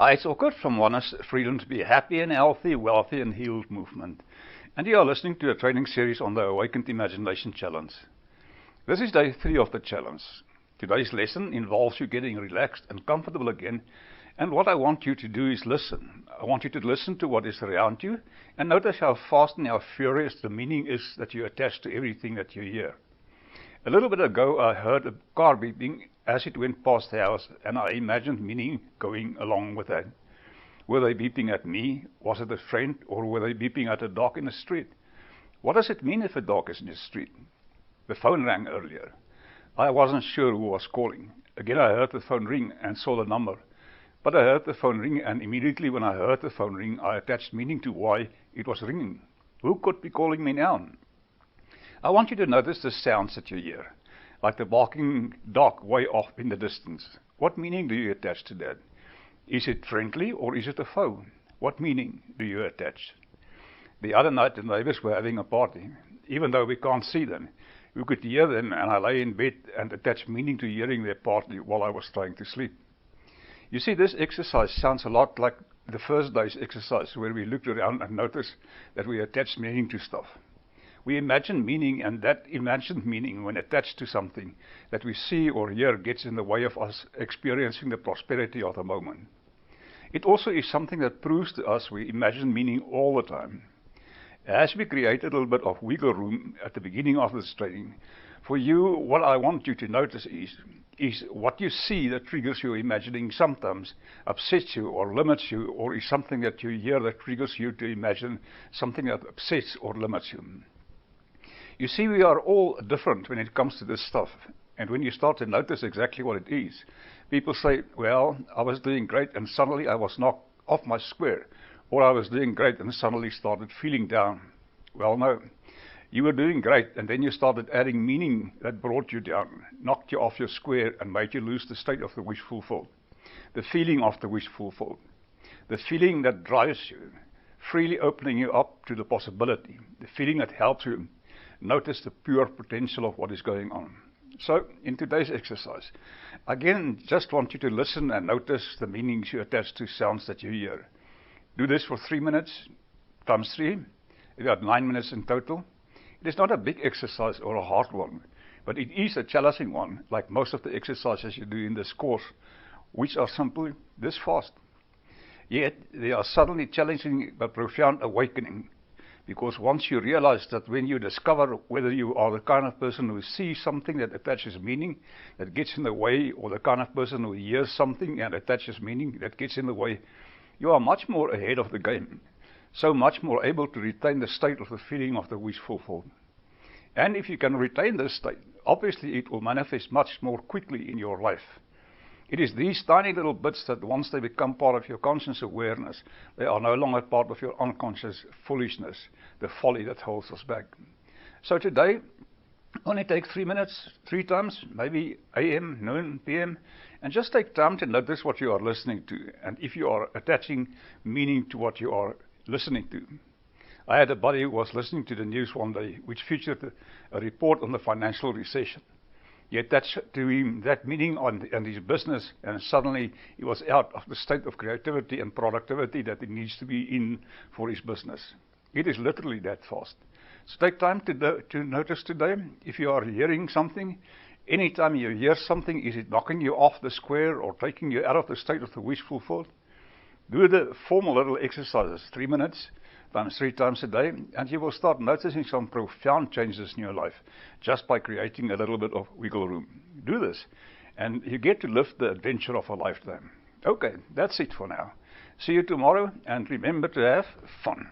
Hi, it's Orkut from Oneness Freedom to Be Happy and Healthy, Wealthy and Healed movement. And you are listening to a training series on the Awakened Imagination Challenge. This is day 3 of the challenge. Today's lesson involves you getting relaxed and comfortable again. And what I want you to do is listen. I want you to listen to what is around you and notice how fast and how furious the meaning is that you attach to everything that you hear. A little bit ago, I heard a car beeping as it went past the house, and I imagined meaning going along with that. Were they beeping at me? Was it a friend? Or were they beeping at a dog in the street? What does it mean if a dog is in the street? The phone rang earlier. I wasn't sure who was calling. Again, I heard the phone ring and saw the number. But I heard the phone ring, and immediately when I heard the phone ring, I attached meaning to why it was ringing. Who could be calling me now? I want you to notice the sounds that you hear, like the barking dog way off in the distance. What meaning do you attach to that? Is it friendly or is it a foe? What meaning do you attach? The other night the neighbors were having a party. Even though we can't see them, we could hear them, and I lay in bed and attached meaning to hearing their party while I was trying to sleep. You see, this exercise sounds a lot like the first day's exercise, where we looked around and noticed that we attached meaning to stuff. We imagine meaning, and that imagined meaning, when attached to something that we see or hear, gets in the way of us experiencing the prosperity of the moment. It also is something that proves to us we imagine meaning all the time. As we create a little bit of wiggle room at the beginning of this training, for you, what I want you to notice is what you see that triggers your imagining sometimes upsets you or limits you, or is something that you hear that triggers you to imagine something that upsets or limits you. You see, we are all different when it comes to this stuff. And when you start to notice exactly what it is, people say, well, I was doing great and suddenly I was knocked off my square. Or I was doing great and suddenly started feeling down. Well, no. You were doing great and then you started adding meaning that brought you down, knocked you off your square and made you lose the state of the wishful thought. The feeling of the wishful thought. The feeling that drives you, freely opening you up to the possibility. The feeling that helps you notice the pure potential of what is going on. So, in today's exercise, again, just want you to listen and notice the meanings you attach to sounds that you hear. Do this for 3 minutes, times 3. You got 9 minutes in total. It is not a big exercise or a hard one, but it is a challenging one, like most of the exercises you do in this course, which are simply this fast. Yet, they are suddenly challenging but profound awakening. Because once you realize that when you discover whether you are the kind of person who sees something that attaches meaning, that gets in the way, or the kind of person who hears something and attaches meaning that gets in the way, you are much more ahead of the game. So much more able to retain the state of the feeling of the wishful thought. And if you can retain this state, obviously it will manifest much more quickly in your life. It is these tiny little bits that once they become part of your conscious awareness, they are no longer part of your unconscious foolishness, the folly that holds us back. So today, only take 3 minutes, 3 times, maybe AM, noon, PM, and just take time to notice what you are listening to, and if you are attaching meaning to what you are listening to. I had a buddy who was listening to the news one day, which featured a report on the financial recession. He attached to him that meaning on his business, and suddenly he was out of the state of creativity and productivity that he needs to be in for his business. It is literally that fast. So take time to notice today, if you are hearing something, anytime you hear something, is it knocking you off the square or taking you out of the state of the wishful thought? Do the formal little exercises, 3 minutes, times 3 times a day, and you will start noticing some profound changes in your life just by creating a little bit of wiggle room. Do this, and you get to live the adventure of a lifetime. Okay, that's it for now. See you tomorrow, and remember to have fun.